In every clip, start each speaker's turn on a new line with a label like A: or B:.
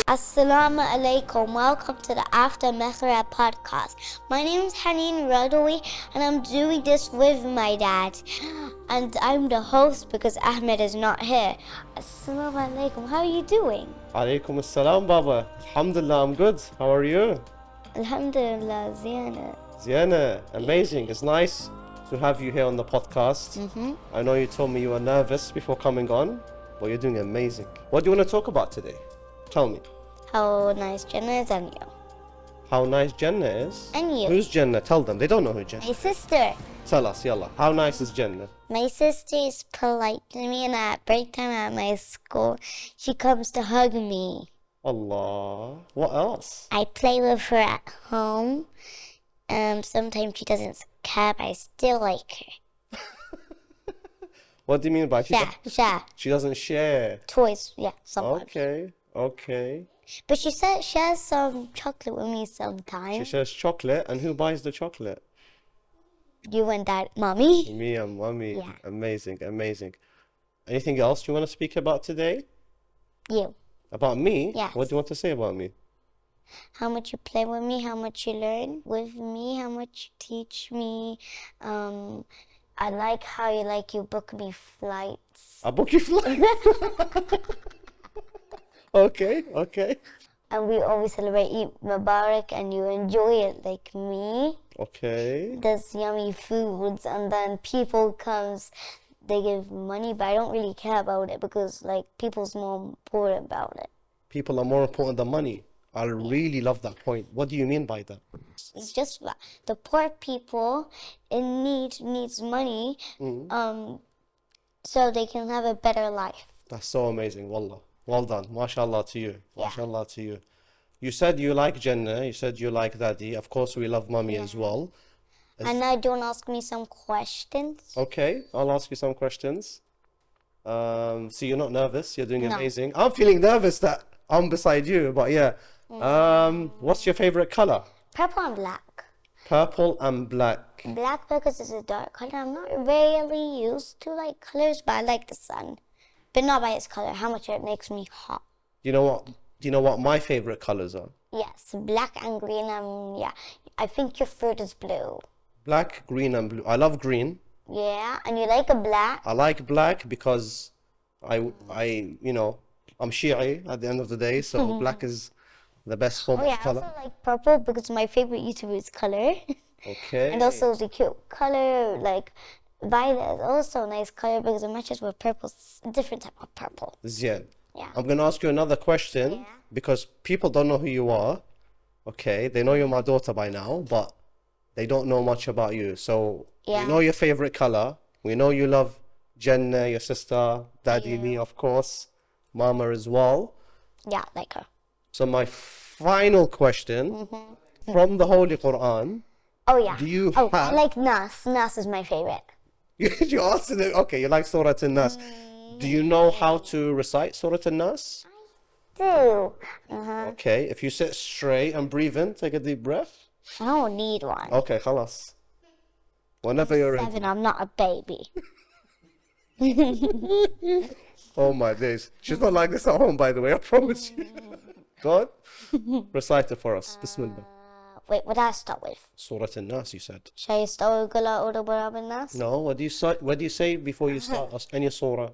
A: Assalamu alaikum. Welcome to the After Maghrib podcast. My name is Haneen Radhawi and I'm doing this with my dad. And I'm the host because Ahmed is not here. Assalamu alaikum. How are you doing?
B: Alaikum assalam, Baba. Alhamdulillah, I'm good. How are you?
A: Alhamdulillah, Ziyana.
B: Ziana, amazing. It's nice to have you here on the podcast. I know you told me you were nervous before coming on, but you're doing amazing. What do you want to talk about today? Tell me.
A: How nice Jannah is and you.
B: How nice Jannah is?
A: And you.
B: Who's Jannah? Tell them. They don't know who Jannah
A: My
B: is.
A: sister.
B: Tell us, yalla. How nice is Jannah?
A: My sister is polite to me and at break time at my school, she comes to hug me.
B: Allah. What else?
A: I play with her at home. Sometimes she doesn't care, but I still like her.
B: What do you mean by
A: Share.
B: She doesn't share.
A: Toys, yeah, sometimes.
B: Okay.
A: But she shares some chocolate with me
B: She
A: sometimes.
B: shares chocolate, and who buys the chocolate?
A: You and Dad, Mommy?
B: Me and Mommy.
A: Yeah.
B: Amazing. Anything else you want to speak about today?
A: You.
B: About me?
A: Yes.
B: What do you want to say about me?
A: How much you play with me, how much you learn with me, how much you teach me. I like how you book me flights.
B: I book you flight. Okay.
A: And we always celebrate Eid Mubarak and you enjoy it like me.
B: Okay.
A: There's yummy foods and then people comes, they give money, but I don't really care about it because like people's more important about it.
B: People are more important than money. I really love that point. What do you mean by that?
A: It's just that the poor people in need needs money so they can have a better life.
B: That's so amazing, wallah. Well done. MashaAllah to you.
A: Yeah.
B: MashaAllah to you. You said you like Jannah. You said you like Daddy. Of course, we love Mommy as well.
A: And now don't ask me some questions.
B: Okay, I'll ask you some questions. So you're not nervous. You're doing
A: No.
B: amazing. I'm feeling nervous that I'm beside you, but yeah. What's your favorite color?
A: Purple and black.
B: Purple and black.
A: Black because it's a dark color. I'm not really used to like colors, but I like the sun. But not by its color, how much it makes me hot.
B: Do you know what my favorite colors are?
A: Yes, black and green. Yeah, I think your fruit is blue.
B: Black, green, and blue. I love green.
A: Yeah, and you like a black.
B: I like black because I'm Shia at the end of the day, so black is the best form
A: Oh yeah,
B: of
A: I
B: color.
A: also like purple because my favorite YouTuber is color.
B: Okay.
A: And also the cute color, like violet is also a nice color because it matches with purple, a different type of purple.
B: Zian.
A: Yeah.
B: I'm going to ask you another question
A: Yeah.
B: because people don't know who you are. Okay, they know you're my daughter by now, but they don't know much about you. So
A: Yeah.
B: we know your favorite color. We know you love Jannah, your sister, Daddy, me, of course, Mama as well.
A: Yeah, like her.
B: So my final question from the Holy Quran.
A: Oh yeah.
B: Do you
A: I
B: have-
A: like Nas. Nas is my favorite.
B: You answered it. Okay, you like Surah An-Nas. Do you know how to recite Surah An-Nas?
A: Do.
B: Okay, if you sit straight and breathe in, take a deep breath.
A: I don't need one.
B: Okay, khalas. Whenever you're ready.
A: 7, I'm not a baby.
B: Oh my days. She's not like this at home, by the way, I promise you. Go on. Recite it for us. Bismillah.
A: Wait, what do I start with?
B: Surah An-Nas, you said.
A: Should I start with Qul A'udhu Birabbin Nas?
B: No, what do you say before you start any surah?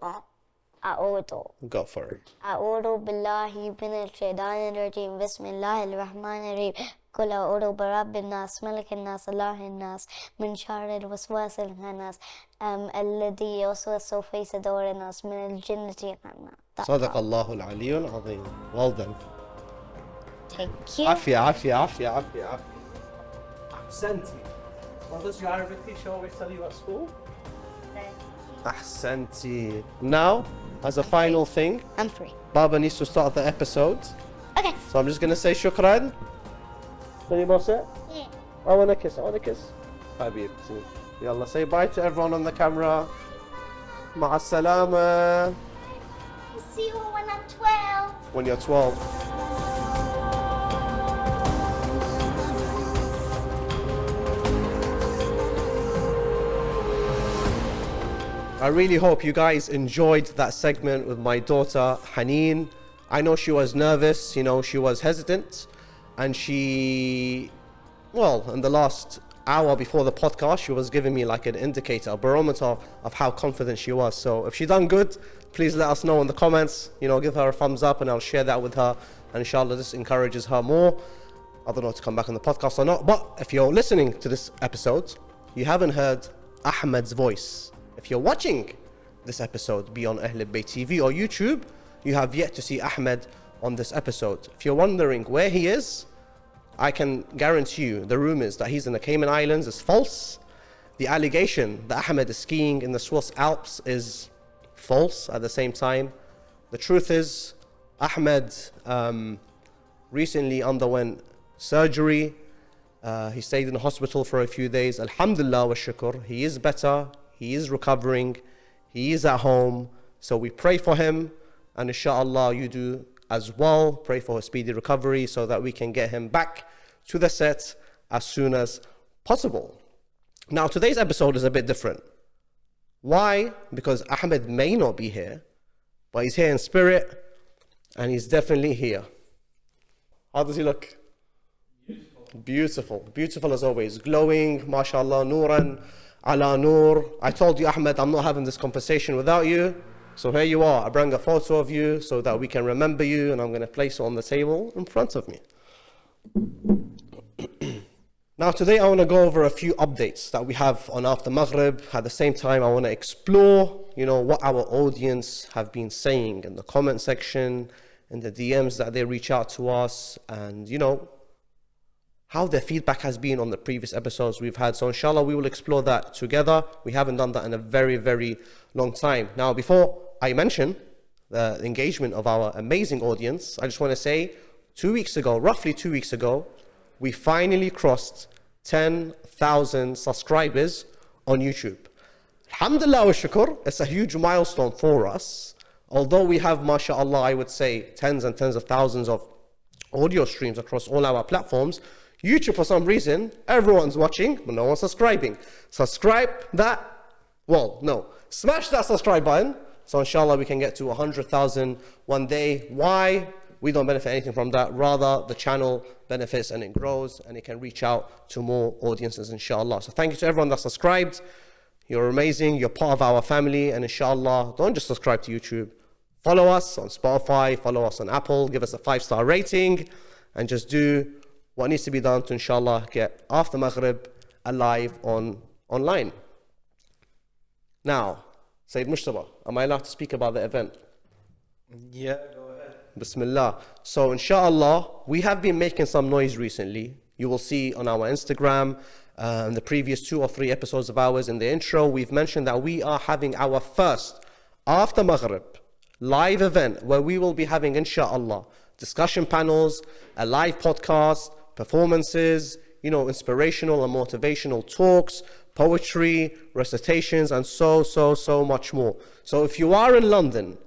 A: A'udhu.
B: Go for it.
A: أعوذ بالله من الشيطان الرجيم بسم الله الرحمن الرحيم قل أعوذ برب الناس ملك الناس إله الناس من شر الوسواس الخناس الذي يوسوس في صدور الناس من الجنة والناس.
B: صدق الله العلي العظيم. Well done.
A: Thank you.
B: عافية. أحسنتي. What does your Arabic teacher always tell you at school? أحسنتي. Now, as a final thing,
A: I'm free.
B: Baba needs to start the episode.
A: Okay.
B: So I'm just going to say shukran. Any more say?
A: Yeah.
B: I want a kiss. Habib. Yalla, say bye to everyone on the camera. مع السلامة.
A: See you when I'm 12.
B: When you're 12. I really hope you guys enjoyed that segment with my daughter Haneen. I know she was nervous, you know, she was hesitant, and she, well, in the last hour before the podcast, she was giving me like an indicator, a barometer of how confident she was. So if she done good, please let us know in the comments, you know, give her a thumbs up and I'll share that with her. And inshallah, this encourages her more. I don't know to come back on the podcast or not, but if you're listening to this episode, you haven't heard Ahmed's voice. If you're watching this episode, be on Ahl Bayt TV or YouTube, you have yet to see Ahmed on this episode. If you're wondering where he is, I can guarantee you the rumors that he's in the Cayman Islands is false. The allegation that Ahmed is skiing in the Swiss Alps is false at the same time. The truth is, Ahmed recently underwent surgery. He stayed in the hospital for a few days. Alhamdulillah wa shukr. He is better. He is recovering. He is at home. So we pray for him. And inshallah, you do as well. Pray for his speedy recovery so that we can get him back to the set as soon as possible. Now, today's episode is a bit different. Why? Because Ahmed may not be here, but he's here in spirit, and he's definitely here. How does he look? Beautiful. Beautiful as always. Glowing, mashallah, nuran, ala nur. I told you, Ahmed, I'm not having this conversation without you. So here you are. I bring a photo of you so that we can remember you, and I'm going to place it on the table in front of me. Now today I want to go over a few updates that we have on After Maghrib. At the same time, I want to explore, you know, what our audience have been saying in the comment section, in the DMs that they reach out to us, and, you know, how their feedback has been on the previous episodes we've had. So inshallah, we will explore that together. We haven't done that in a very, very long time. Now, before I mention the engagement of our amazing audience, I just want to say, roughly 2 weeks ago, we finally crossed 10,000 subscribers on YouTube. Alhamdulillah wa shukr, it's a huge milestone for us. Although we have, mashallah, I would say tens and tens of thousands of audio streams across all our platforms, YouTube, for some reason, everyone's watching, but no one's subscribing. Smash that subscribe button, so inshallah we can get to 100,000 one day. Why? We don't benefit anything from that. Rather, the channel benefits and it grows and it can reach out to more audiences, inshallah. So thank you to everyone that subscribed. You're amazing. You're part of our family. And inshallah, don't just subscribe to YouTube. Follow us on Spotify. Follow us on Apple. Give us a 5-star rating. And just do what needs to be done to, inshallah, get After Maghrib alive online. Now, Sayyid Mushtaba, am I allowed to speak about the event?
C: Yeah, go ahead.
B: Bismillah. So inshallah, we have been making some noise recently. You will see on our Instagram, in the previous 2 or 3 episodes of ours in the intro, we've mentioned that we are having our first After Maghrib live event where we will be having, inshallah, discussion panels, a live podcast, performances, you know, inspirational and motivational talks, poetry, recitations, and so much more. So if you are in London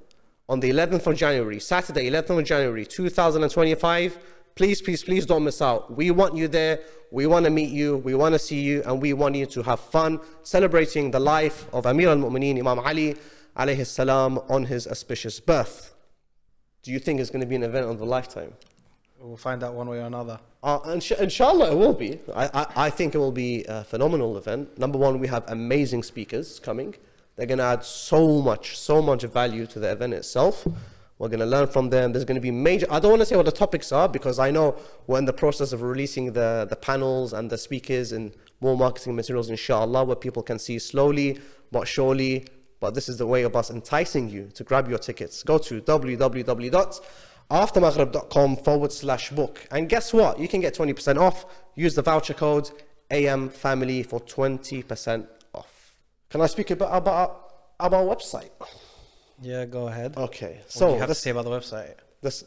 B: on the 11th of January, Saturday, 11th of January, 2025, please don't miss out. We want you there. We want to meet you. We want to see you. And we want you to have fun celebrating the life of Amir al-Mu'mineen, Imam Ali, alayhi salam, on his auspicious birth. Do you think it's going to be an event of a lifetime?
C: We'll find out one way or another.
B: Inshallah, it will be. I think it will be a phenomenal event. Number one, we have amazing speakers coming. They're going to add so much value to the event itself. We're going to learn from them. There's going to be major... I don't want to say what the topics are because I know we're in the process of releasing the panels and the speakers and more marketing materials, inshallah, where people can see slowly but surely. But this is the way of us enticing you to grab your tickets. Go to www.aftermaghrib.com/book. And guess what? You can get 20% off. Use the voucher code AMFamily for 20% off. Can I speak about our website?
C: Yeah, go ahead.
B: Okay.
C: So what do you have to say about the website?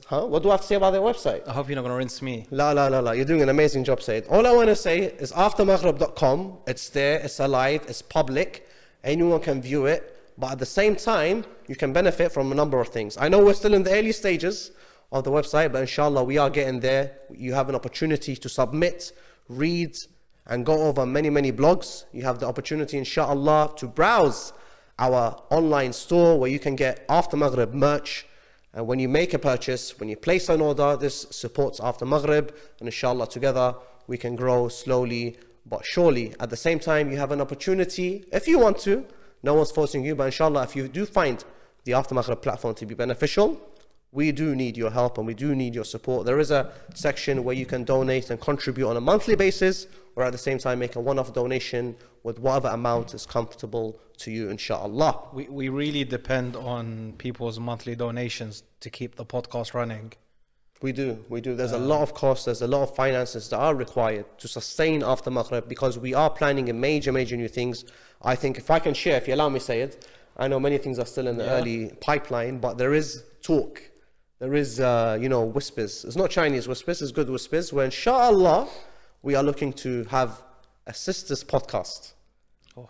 B: What do I have to say about the website?
C: I hope you're not going to rinse me.
B: La. You're doing an amazing job, Said. All I want to say is aftermaghrib.com. It's there. It's alive. It's public. Anyone can view it. But at the same time, you can benefit from a number of things. I know we're still in the early stages of the website, but inshallah, we are getting there. You have an opportunity to submit, read, and go over many blogs. You have the opportunity, inshallah, to browse our online store where you can get After Maghrib merch, And when you make a purchase, when you place an order, this supports After Maghrib, and inshallah together we can grow slowly but surely. At the same time, you have an opportunity, if you want to, no one's forcing you, but inshallah, if you do find the After Maghrib platform to be beneficial, we do need your help and we do need your support. There is a section where you can donate and contribute on a monthly basis, or at the same time make a one-off donation with whatever amount is comfortable to you, inshallah.
C: We really depend on people's monthly donations to keep the podcast running.
B: We do. There's a lot of costs, there's a lot of finances that are required to sustain After Maghrib, because we are planning a major new things. I think if I can share, if you allow me to say it, I know many things are still in the early pipeline, but there is talk. There is, whispers. It's not Chinese whispers, it's good whispers, where inshallah, we are looking to have a sisters podcast.
C: Oh.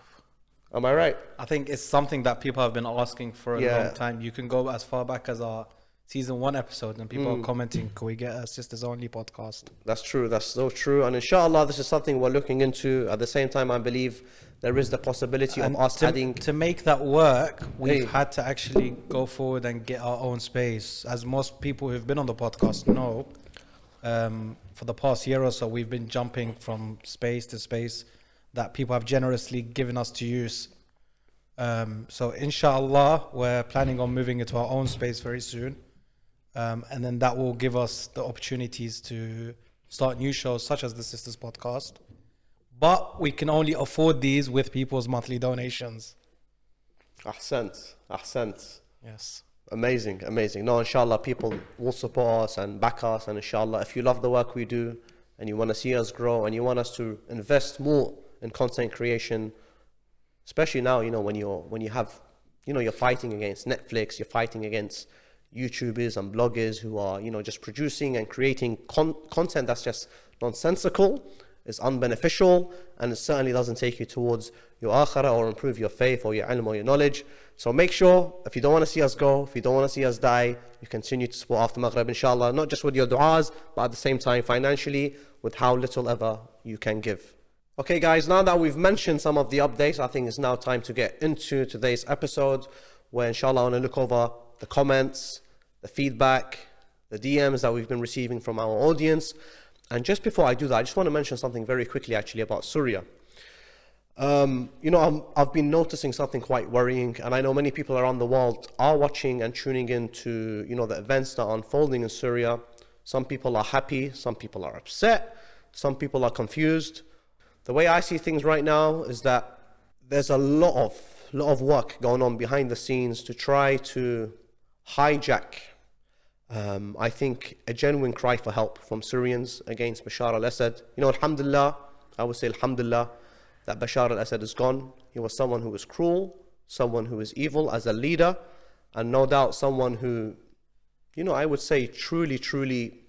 B: Am I right?
C: I think it's something that people have been asking for a long time. You can go as far back as our season 1 episode, and people are commenting, can we get a sisters only podcast?
B: That's true. That's so true. And inshallah, this is something we're looking into. At the same time, I believe there is the possibility of us adding.
C: To make that work, we've had to actually go forward and get our own space. As most people who've been on the podcast know, for the past year or so, we've been jumping from space to space that people have generously given us to use. So inshallah, we're planning on moving into our own space very soon. And then that will give us the opportunities to start new shows such as the Sisters Podcast. But we can only afford these with people's monthly donations.
B: Ahsant.
C: Yes.
B: Amazing. No, inshallah, people will support us and back us. And inshallah, if you love the work we do and you want to see us grow and you want us to invest more in content creation, especially now, when you have, you're fighting against Netflix, you're fighting against YouTubers and bloggers who are, just producing and creating content that's just nonsensical, is unbeneficial, and it certainly doesn't take you towards your akhirah or improve your faith or your ilm or your knowledge. So make sure, if you don't want to see us go, if you don't want to see us die, you continue to support After Maghrib, inshallah, not just with your du'as, but at the same time financially, with how little ever you can give. Okay guys, now that we've mentioned some of the updates, I think it's now time to get into today's episode, where inshallah I want to look over the comments, the feedback, the DMs that we've been receiving from our audience. And just before I do that, I just want to mention something very quickly actually about Syria. I've been noticing something quite worrying, and I know many people around the world are watching and tuning in to, the events that are unfolding in Syria. Some people are happy, some people are upset, some people are confused. The way I see things right now is that there's a lot of work going on behind the scenes to try to hijack, I think, a genuine cry for help from Syrians against Bashar al-Assad. Alhamdulillah, I would say alhamdulillah, that Bashar al-Assad is gone. He was someone who was cruel, someone who was evil as a leader, and no doubt someone who, I would say truly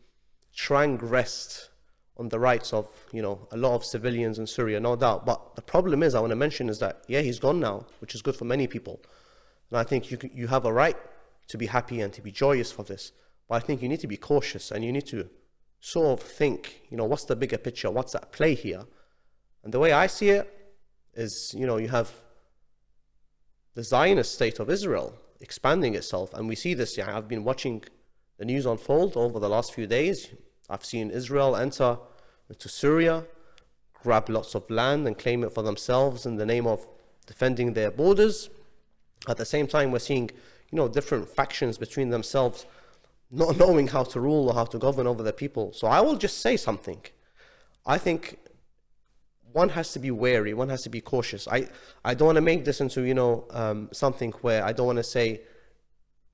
B: transgressed on the rights of, a lot of civilians in Syria, no doubt. But the problem is, I want to mention, is that, he's gone now, which is good for many people. And I think you have a right to be happy and to be joyous for this. But I think you need to be cautious, and you need to sort of think, what's the bigger picture? What's at play here? And the way I see it is, you have the Zionist state of Israel expanding itself. And we see this, I've been watching the news unfold over the last few days. I've seen Israel enter into Syria, grab lots of land and claim it for themselves in the name of defending their borders. At the same time, we're seeing, different factions between themselves, not knowing how to rule or how to govern over their people. So I will just say something. I think one has to be wary, one has to be cautious. I don't want to make this into, something where I don't want to say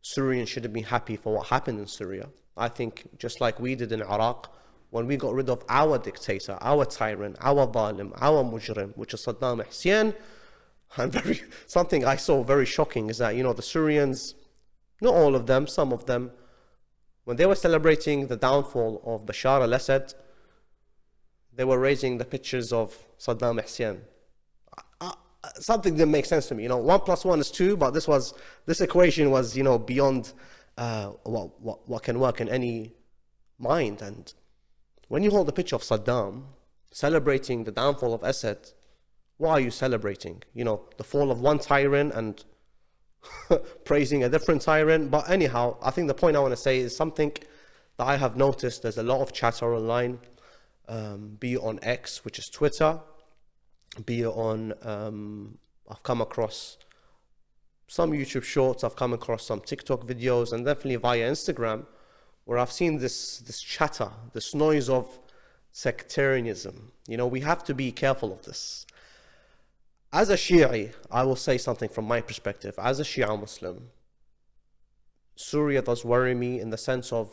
B: Syrians should have been happy for what happened in Syria. I think just like we did in Iraq, when we got rid of our dictator, our tyrant, our zalim, our mujrim, which is Saddam Hussein, and something I saw very shocking is that, the Syrians, not all of them, some of them, when they were celebrating the downfall of Bashar al-Assad, they were raising the pictures of Saddam Hussein. Something didn't make sense to me. 1 + 1 is 2, but this equation was, beyond what can work in any mind. And when you hold the picture of Saddam celebrating the downfall of Assad, what are you celebrating? The fall of one tyrant and praising a different tyrant. But anyhow, I think the point I want to say is something that I have noticed. There's a lot of chatter online, be it on X, which is Twitter, be it on, I've come across some YouTube shorts, I've come across some TikTok videos, and definitely via Instagram, where I've seen this chatter, this noise of sectarianism. You know, we have to be careful of this. As a Shi'i, I will say something from my perspective. As a Shia Muslim, Syria does worry me in the sense of,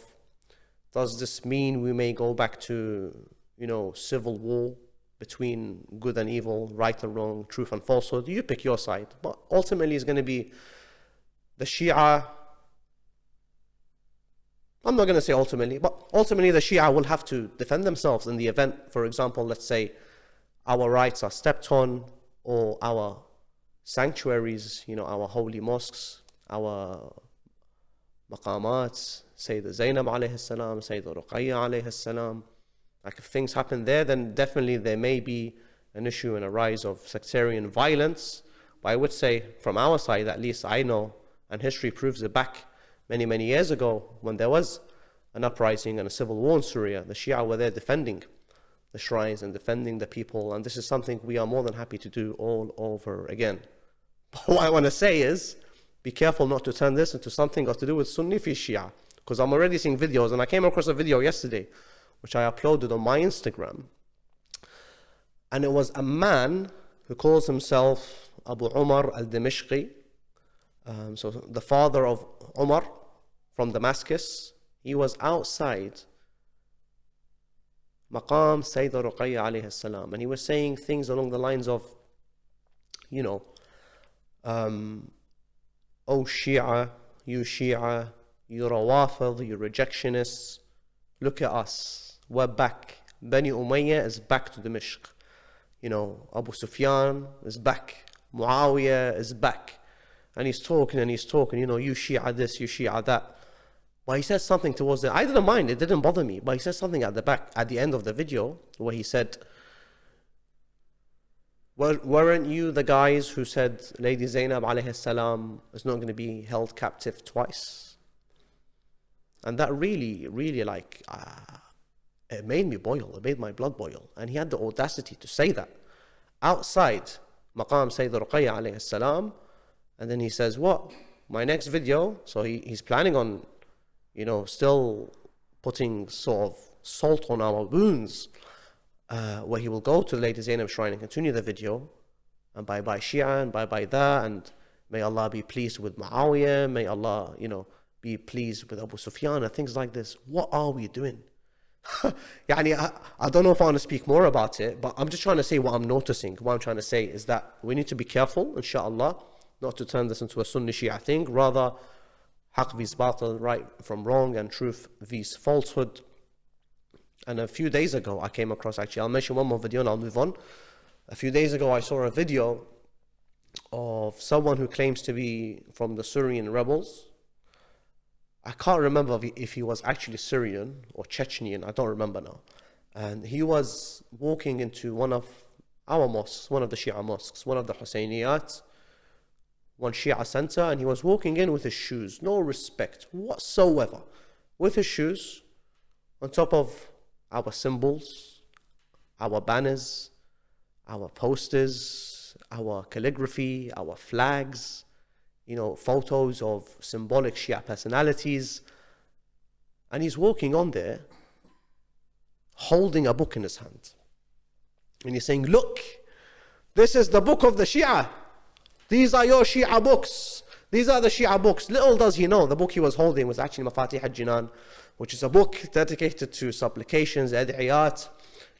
B: does this mean we may go back to, you know, civil war between good and evil, right and wrong, truth and falsehood? You pick your side. But ultimately it's going to be the Shia. I'm not going to say ultimately, but ultimately the Shia will have to defend themselves in the event, for example, let's say our rights are stepped on, or our sanctuaries, you know, our holy mosques, our maqamats, Sayyidah Zainab alayhi salam, Sayyidah Ruqayya alayhi salam. Like if things happen there, then definitely there may be an issue and a rise of sectarian violence. But I would say from our side, at least I know, and history proves it back many, many years ago, when there was an uprising and a civil war in Syria, the Shia were there defending the shrines and defending the people, and this is something we are more than happy to do all over again. But what I want to say is, be careful not to turn this into something got to do with Sunni fi Shia, because I'm already seeing videos, and I came across a video yesterday, which I uploaded on my Instagram, and it was a man who calls himself Abu Umar al-Dimashqi, so the father of Umar from Damascus. He was outside Maqam Sayyidah Ruqayya alayhi salam, and he was saying things along the lines of, you know, oh Shia, you Rawafid, you rejectionists, look at us, we're back. Bani Umayyah is back to Dimashq. You know, Abu Sufyan is back. Muawiyah is back. And he's talking, you know, you Shia this, you Shia that. But he said something towards the, I didn't mind, it didn't bother me, but he said something at the back, at the end of the video, where he said, weren't you the guys who said Lady Zainab alayhi salam is not going to be held captive twice? And that really, really, like, it made me boil, it made my blood boil. And he had the audacity to say that outside Maqam Sayyidah Ruqayya alayhi salam. And then he says, what? My next video, so he's planning on, you know, still putting sort of salt on our wounds, where he will go to the Lady Zainab shrine and continue the video, and bye Shia, and bye that, and may Allah be pleased with Muawiyah, may Allah, you know, be pleased with Abu Sufyan, and things like this. What are we doing? I don't know if I want to speak more about it, but I'm just trying to say what I'm noticing. What I'm trying to say is that we need to be careful, inshallah, not to turn this into a Sunni-Shia thing, rather haqq vs batil, right from wrong, and truth vs falsehood. And a few days ago I came across, actually I'll mention one more video and I'll move on. A few days ago I saw a video of someone who claims to be from the Syrian rebels. I can't remember if he was actually Syrian or Chechenian, I don't remember now. And he was walking into one of our mosques, one of the Shia mosques, one of the Husseyniyat, one Shia center, and he was walking in with his shoes, no respect whatsoever, with his shoes on top of our symbols, our banners, our posters, our calligraphy, our flags, you know, photos of symbolic Shia personalities. And he's walking on there holding a book in his hand, and he's saying, look, this is the book of the Shia. These are your Shia books. These are the Shia books. Little does he know, the book he was holding was actually Mafatih al-Jinan, which is a book dedicated to supplications, ad'iyat,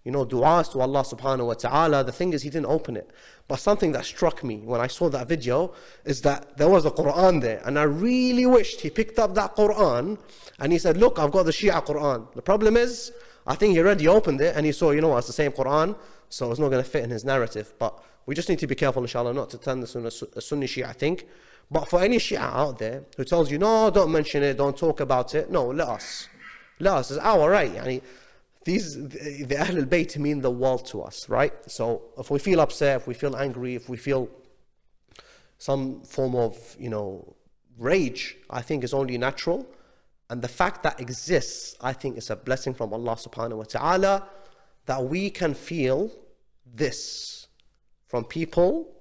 B: you know, du'as to Allah subhanahu wa ta'ala. The thing is, he didn't open it. But something that struck me when I saw that video is that there was a Quran there. And I really wished he picked up that Quran and he said, look, I've got the Shia Quran. The problem is, I think he already opened it and he saw, you know, it's the same Quran, so it's not going to fit in his narrative. But we just need to be careful, inshallah, not to turn this into a Sunni-Shia thing. But for any Shia out there who tells you, no, don't mention it, don't talk about it, no, let us. It's our right. The Ahlul Bayt mean the world to us, right? So if we feel upset, if we feel angry, if we feel some form of, rage, I think is only natural. And the fact that exists, I think, is a blessing from Allah subhanahu wa ta'ala, that we can feel this from people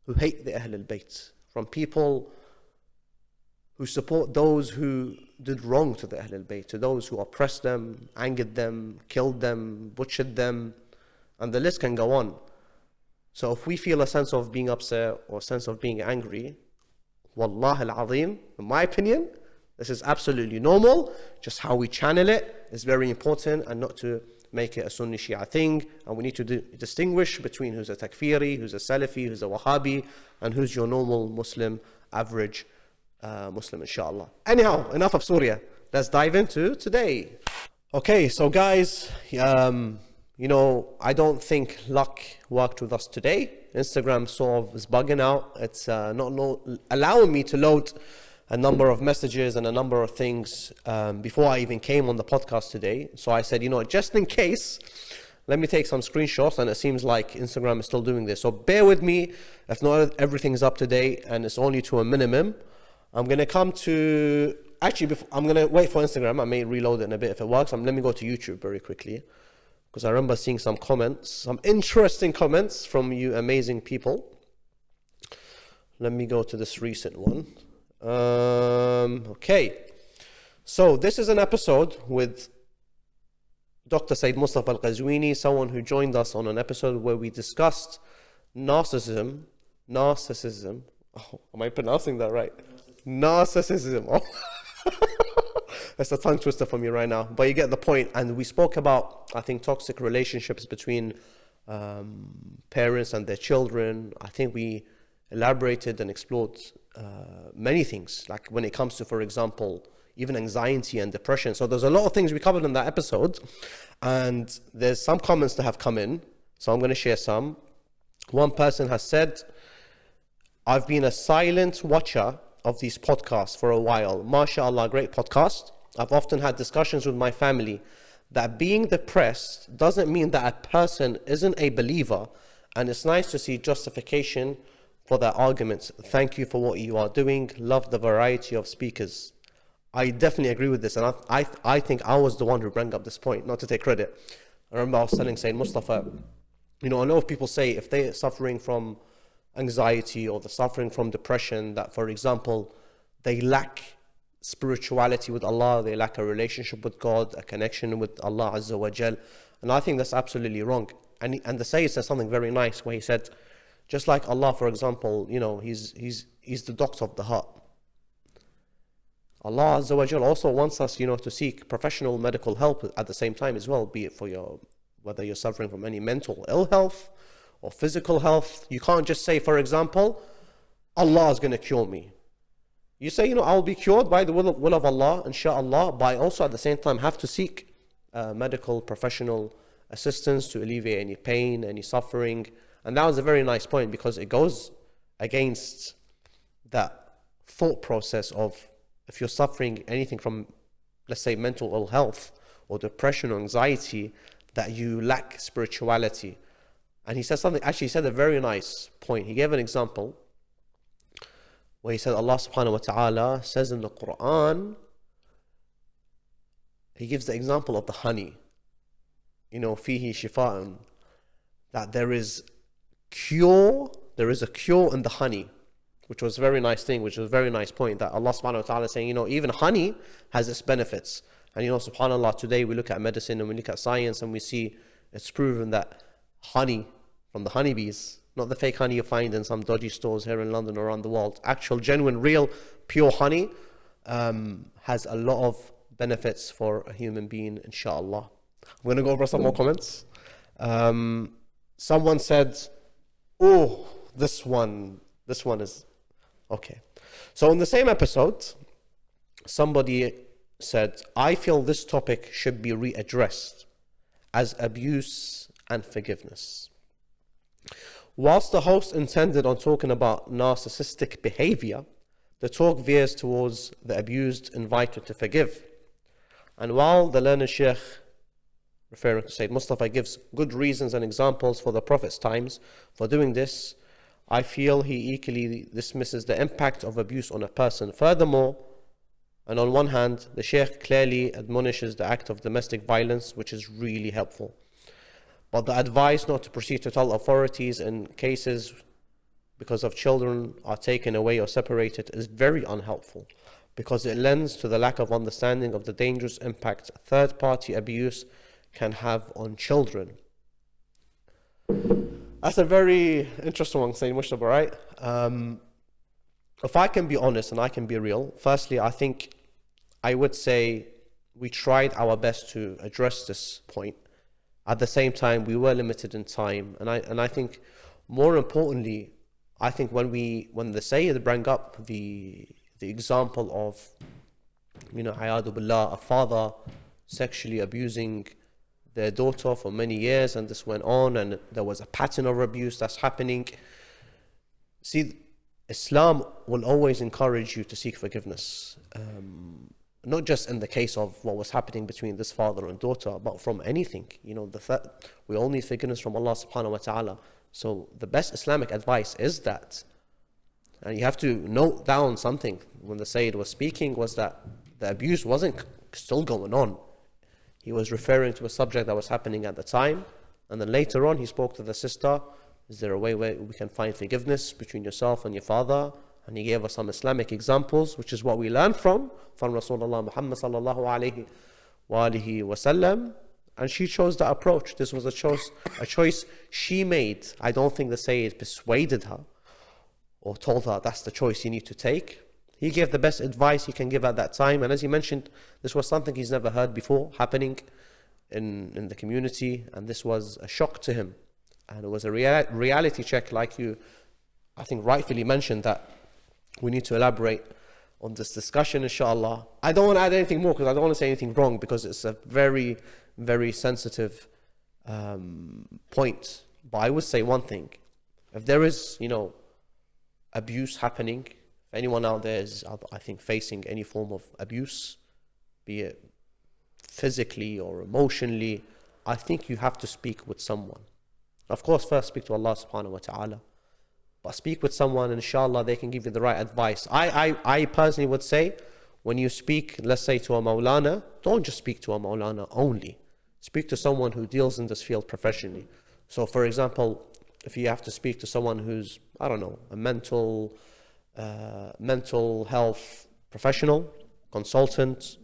B: who hate the Ahl al-Bayt, from people who support those who did wrong to the Ahl al-Bayt, to those who oppressed them, angered them, killed them, butchered them, and the list can go on. So if we feel a sense of being upset or a sense of being angry, Wallah al-Azim, in my opinion, this is absolutely normal. Just how we channel it is very important, and not to make it a Sunni-Shia thing. And we need to distinguish between who's a Takfiri, who's a Salafi, who's a Wahhabi, and who's your normal Muslim, average Muslim, inshallah. Anyhow, enough of Syria. Let's dive into today. Okay, so guys, I don't think luck worked with us today. Instagram sort of is bugging out. It's not allowing me to load a number of messages and a number of things before I even came on the podcast today. So I said, just in case, let me take some screenshots, and it seems like Instagram is still doing this. So bear with me if not everything's up to date and it's only to a minimum. I'm going to come to, I'm going to wait for Instagram. I may reload it in a bit if it works. Let me go to YouTube very quickly, because I remember seeing some comments, some interesting comments from you amazing people. Let me go to this recent one. Okay, so this is an episode with Dr. Sayyid Mustafa Al-Qazwini, someone who joined us on an episode where we discussed narcissism. Oh, am I pronouncing that right? Narcissism. Oh. That's a tongue twister for me right now, but you get the point. And we spoke about, I think, toxic relationships between parents and their children. I think we elaborated and explored many things, like when it comes to, for example, even anxiety and depression. So there's a lot of things we covered in that episode, and there's some comments that have come in, so I'm going to share some. One person has said, I've been a silent watcher of these podcasts for a while. MashaAllah, great podcast. I've often had discussions with my family that being depressed doesn't mean that a person isn't a believer, and it's nice to see justification for their arguments. Thank you for what you are doing. Love the variety of speakers. I definitely agree with this, and I think I was the one who brought up this point, not to take credit. I remember I was telling Sayyid Mustafa, a lot of people say if they're suffering from anxiety or they're suffering from depression, that, for example, they lack spirituality with Allah, they lack a relationship with God, a connection with Allah Azza wa Jal. And I think that's absolutely wrong. And the Sayyid said something very nice, where he said, just like Allah, for example, he's the doctor of the heart. Allah Azza wa Jal also wants us, to seek professional medical help at the same time as well, be it for whether you're suffering from any mental ill health or physical health. You can't just say, for example, Allah is going to cure me. You say, I'll be cured by the will of Allah, inshaAllah, but I also at the same time have to seek medical professional assistance to alleviate any pain, any suffering. And that was a very nice point, because it goes against that thought process of, if you're suffering anything from, let's say, mental ill health or depression or anxiety, that you lack spirituality. And he said something, actually he said a very nice point. He gave an example where he said Allah subhanahu wa ta'ala says in the Quran, he gives the example of the honey, fihi shifa'un, that there is a cure in the honey, which was a very nice thing, which was a very nice point, that Allah subhanahu wa ta'ala is saying, even honey has its benefits. And subhanAllah, today we look at medicine and we look at science and we see it's proven that honey from the honeybees, not the fake honey you find in some dodgy stores here in London or around the world, actual, genuine, real, pure honey, has a lot of benefits for a human being, inshallah. I'm going to go over some more comments. Someone said, oh, this one is okay. So in the same episode, somebody said, I feel this topic should be readdressed as abuse and forgiveness. Whilst the host intended on talking about narcissistic behavior, the talk veers towards the abused invited to forgive. And while the learned Sheikh, referring to Sayyid Mustafa, gives good reasons and examples for the Prophet's times for doing this, I feel he equally dismisses the impact of abuse on a person. Furthermore, and on one hand, the Shaykh clearly admonishes the act of domestic violence, which is really helpful. But the advice not to proceed to tell authorities in cases because of children are taken away or separated is very unhelpful, because it lends to the lack of understanding of the dangerous impact third-party abuse can have on children. That's a very interesting one, Sayyid Mushtaba, right? If I can be honest and I can be real, firstly, I would say we tried our best to address this point. At the same time, we were limited in time. And I think, more importantly, I think when the Sayyid brought up the example of, Ayadu Billah, a father sexually abusing their daughter for many years, and this went on, and there was a pattern of abuse that's happening. See, Islam will always encourage you to seek forgiveness. Not just in the case of what was happening between this father and daughter, but from anything. We all need forgiveness from Allah subhanahu wa ta'ala. So the best Islamic advice is that. And you have to note down something when the Sayyid was speaking, was that the abuse wasn't still going on. He was referring to a subject that was happening at the time, and then later on he spoke to the sister, is there a way where we can find forgiveness between yourself and your father? And he gave us some Islamic examples, which is what we learn from Rasulullah Muhammad sallallahu alayhi wa alihi wasallam. And she chose that approach. This was a choice she made. I don't think the Sayyid persuaded her or told her that's the choice you need to take. He gave the best advice he can give at that time. And as he mentioned, this was something he's never heard before happening in the community. And this was a shock to him. And it was a reality check, like you, I think, rightfully mentioned, that we need to elaborate on this discussion, inshallah. I don't want to add anything more because I don't want to say anything wrong, because it's a very, very sensitive point. But I would say one thing. If there is, abuse happening, if anyone out there is, I think, facing any form of abuse, be it physically or emotionally, I think you have to speak with someone. Of course, first speak to Allah subhanahu wa ta'ala. But speak with someone, inshallah, they can give you the right advice. I personally would say, when you speak, let's say, to a Maulana, don't just speak to a Maulana only. Speak to someone who deals in this field professionally. So, for example, if you have to speak to someone who's, I don't know, a mental health professional, consultant,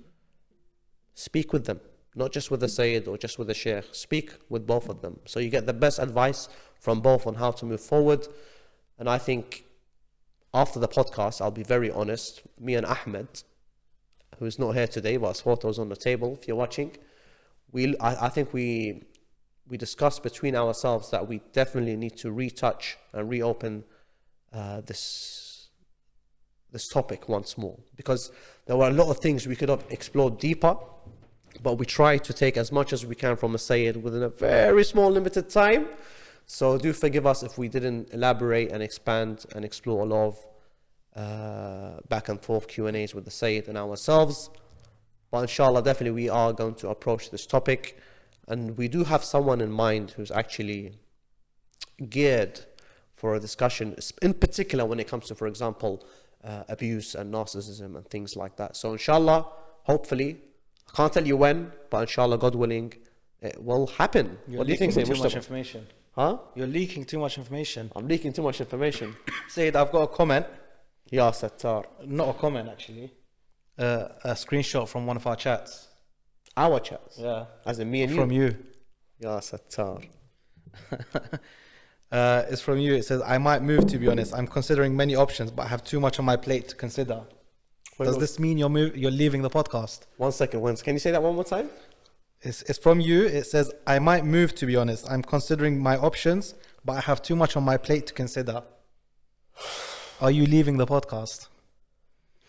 B: speak with them. Not just with the Sayyid or just with the Shaykh. Speak with both of them. So you get the best advice from both on how to move forward. And I think after the podcast, I'll be very honest, me and Ahmed, who is not here today, but his photo's on the table if you're watching, I think we discussed between ourselves that we definitely need to retouch and reopen this topic once more. Because there were a lot of things we could have explored deeper, but we try to take as much as we can from a Sayyid within a very small limited time. So do forgive us if we didn't elaborate and expand and explore a lot of back and forth Q&As with the Sayyid and ourselves. But inshallah, definitely we are going to approach this topic. And we do have someone in mind who's actually geared for a discussion, in particular when it comes to, for example, abuse and narcissism and things like that. So inshallah, hopefully, I can't tell you when, but inshallah, God willing, it will happen.
C: What do you think, too much information.
B: Huh?
C: You're leaking too much information.
B: I'm leaking too much information.
C: Sayyid, I've got a comment.
B: Ya Sattar.
C: Not a comment, actually. A screenshot from one of our chats.
B: Our chats?
C: Yeah.
B: As in me and you?
C: From you.
B: Ya Sattar.
C: It's from you. It says, I might move, to be honest. I'm considering many options, but I have too much on my plate to consider. Does this mean you're leaving the podcast?
B: 1 second. Can you say that one more time?
C: It's from you. It says, I might move, to be honest. I'm considering my options, but I have too much on my plate to consider. Are you leaving the podcast?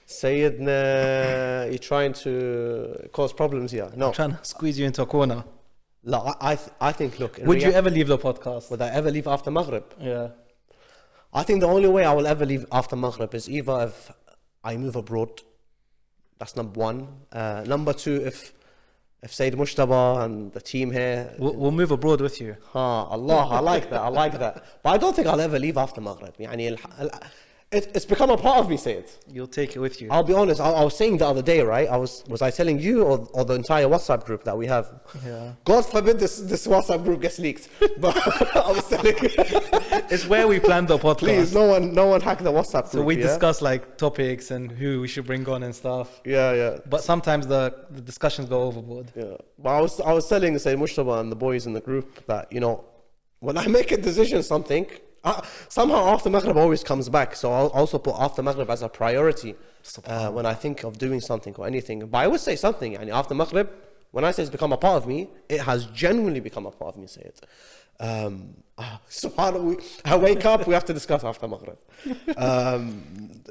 B: Sayyidna, you're trying to cause problems here. No.
C: I'm trying to squeeze you into a corner.
B: No, I think, look.
C: Would you ever leave the podcast?
B: Would I ever leave After Maghrib?
C: Yeah.
B: I think the only way I will ever leave After Maghrib is either if I move abroad. That's number one. Number two, if if Sayyid Mushtaba and the team here...
C: We'll move abroad with you.
B: Allah, I like that, I like that. But I don't think I'll ever leave after Maghrib. It's become a part of me, Sayyid.
C: You'll take it with you.
B: I'll be honest, I was saying the other day, right? Was I telling you or the entire WhatsApp group that we have?
C: Yeah.
B: God forbid this WhatsApp group gets leaked. But I was telling you.
C: It's where we planned the podcast.
B: Please, no one hack the WhatsApp group.
C: So we discuss like topics and who we should bring on and stuff.
B: Yeah.
C: But sometimes the discussions go overboard.
B: Yeah. But I was telling, say, Mushtaba and the boys in the group that, when I make a decision something, somehow After Maghrib always comes back. So I'll also put After Maghrib as a priority when I think of doing something or anything. But I would say something, After Maghrib, when I say it's become a part of me, it has genuinely become a part of me, say it. So I wake up, we have to discuss After Maghrib. I'm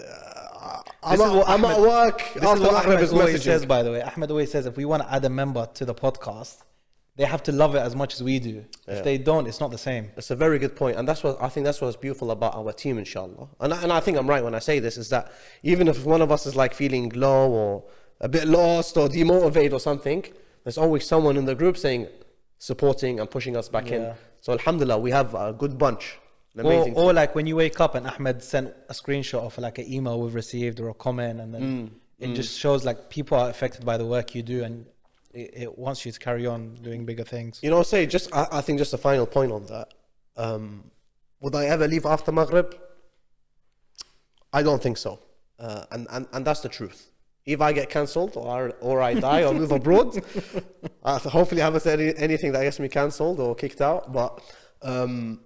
B: at work.
C: This is what Ahmed always says, by the way. Ahmed always says if we want to add a member to the podcast, they have to love it as much as we do. If they don't, it's not the same.
B: It's a very good point. And I think that's what's beautiful about our team, inshallah. And I think I'm right when I say this, is that even if one of us is like feeling low or a bit lost or demotivated or something, there's always someone in the group supporting and pushing us back in. So alhamdulillah, we have a good bunch.
C: Or like when you wake up and Ahmed sent a screenshot of like an email we've received or a comment, and then it just shows like people are affected by the work you do, and it wants you to carry on doing bigger things.
B: I think just a final point on that. Would I ever leave After Maghrib? I don't think so. And that's the truth. If I get cancelled or I die or move abroad, hopefully I haven't said anything that gets me cancelled or kicked out. But the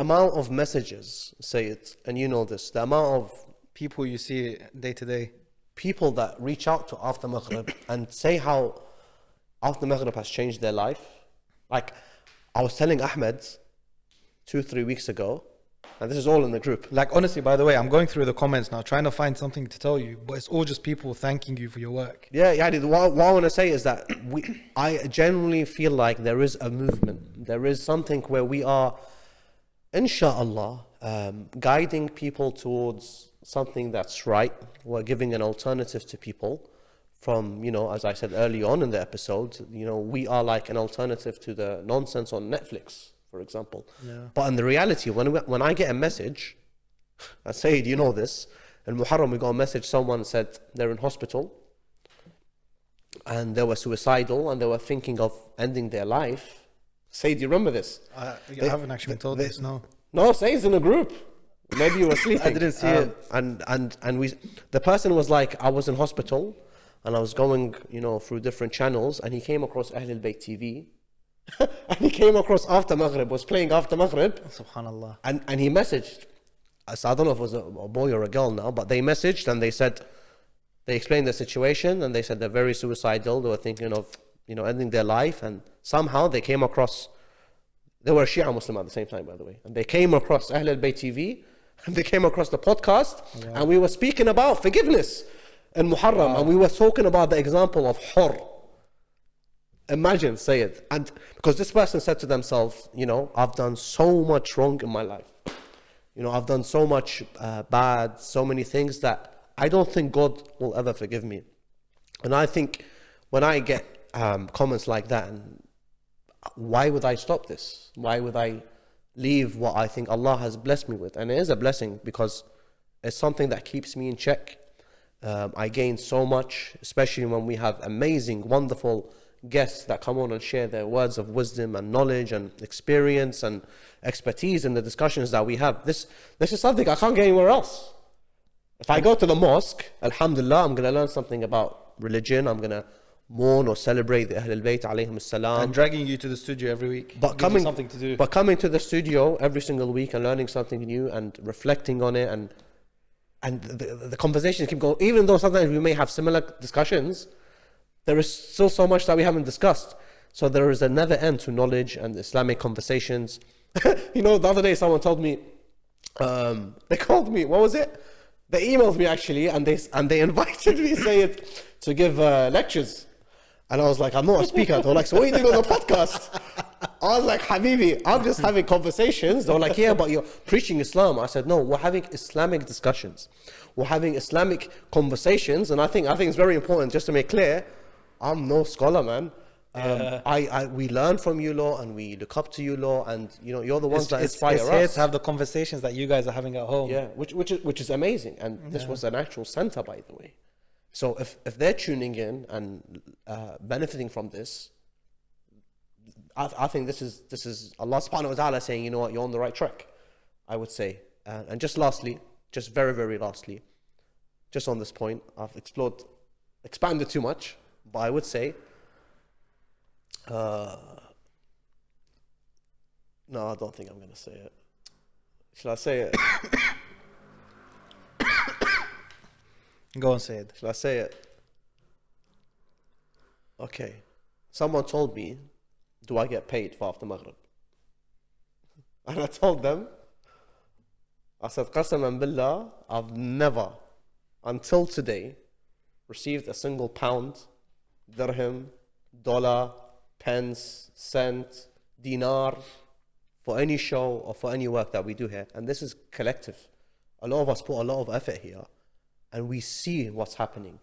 B: amount of messages, say it, and you know this, the amount of
C: people you see day to day,
B: people that reach out to After Maghrib and say how After Maghrib has changed their life. Like I was telling Ahmed 2-3 weeks ago, and this is all in the group.
C: Like honestly, by the way, I'm going through the comments now, trying to find something to tell you, but it's all just people thanking you for your work.
B: Yeah. What I want to say is that I genuinely feel like there is a movement. There is something where we are, inshallah, guiding people towards something that's right. We're giving an alternative to people from, as I said early on in the episode, we are like an alternative to the nonsense on Netflix, for example. But in the reality, when I get a message, I say, do you know this? In Muharram, we got a message, someone said they're in hospital and they were suicidal and they were thinking of ending their life. Say, do you remember this?
C: I haven't actually been told this, no.
B: No, say it's in a group. Maybe you were sleeping.
C: I didn't see it.
B: And the person was like, I was in hospital and I was going, through different channels, and he came across Ahl al-Bayt TV. And he came across After Maghrib, was playing After Maghrib.
C: Subhanallah.
B: And he messaged. So I don't know if it was a boy or a girl now, but they messaged and they said, they explained the situation and they said they're very suicidal. They were thinking of, ending their life. And somehow they came across, they were Shia Muslim at the same time, by the way. And they came across Ahl al-Bayt TV. And they came across the podcast, and we were speaking about forgiveness in Muharram, and we were talking about the example of Hur. Imagine, say it. And because this person said to themselves, I've done so much wrong in my life. I've done so much bad, so many things that I don't think God will ever forgive me. And I think when I get comments like that, why would I stop this? Why would I leave what I think Allah has blessed me with? And it is a blessing because it's something that keeps me in check. I gain so much, especially when we have amazing, wonderful guests that come on and share their words of wisdom and knowledge and experience and expertise in the discussions that we have. This is something I can't get anywhere else. If I go to the mosque, alhamdulillah, I'm going to learn something about religion. I'm going to mourn or celebrate the Ahl al-Bayt alayhim salam.
C: And dragging you to the studio every week.
B: But coming to the studio every single week and learning something new and reflecting on it, and the conversations keep going. Even though sometimes we may have similar discussions, there is still so much that we haven't discussed. So there is a never end to knowledge and Islamic conversations. The other day someone told me, they called me, what was it? They emailed me actually, and they invited me, say it, to give lectures. And I was like, I'm not a speaker. They were like, so what are you doing on the podcast? I was like, Habibi, I'm just having conversations. They were like, yeah, but you're preaching Islam. I said, no, we're having Islamic discussions. We're having Islamic conversations. And I think it's very important just to make clear, I'm no scholar, man. We learn from you lot, and we look up to you lot, and you know, you're the ones that inspire us.
C: It's here to have the conversations that you guys are having at home.
B: Yeah, which is amazing, and this was an actual center, by the way. So if they're tuning in and benefiting from this, I think this is Allah subhanahu wa ta'ala saying, you know what, you're on the right track, I would say. And just lastly, just very, very lastly, just on this point, I've expanded too much, but I would say, no, I don't think I'm going to say it. Shall I say it?
C: Go and say it.
B: Shall I say it? Okay. Someone told me, do I get paid for After Maghrib? And I told them, I said, Qasaman Billah, I've never, until today, received a single pound, dirham, dollar, pence, cent, dinar, for any show or for any work that we do here. And this is collective. A lot of us put a lot of effort here, and we see what's happening.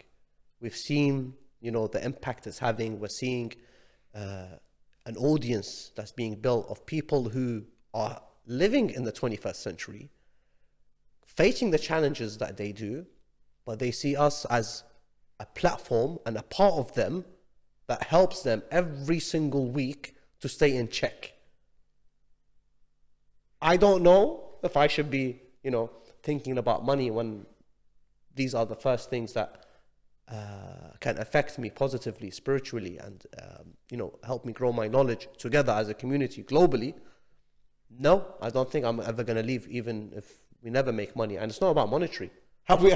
B: We've seen, you know, the impact it's having. We're seeing an audience that's being built of people who are living in the 21st century, facing the challenges that they do, but they see us as a platform and a part of them that helps them every single week to stay in check. I don't know if I should be, you know, thinking about money when these are the first things that can affect me positively, spiritually, and you know, help me grow my knowledge together as a community globally. No, I don't think I'm ever going to leave, even if we never make money. And it's not about monetary. Have we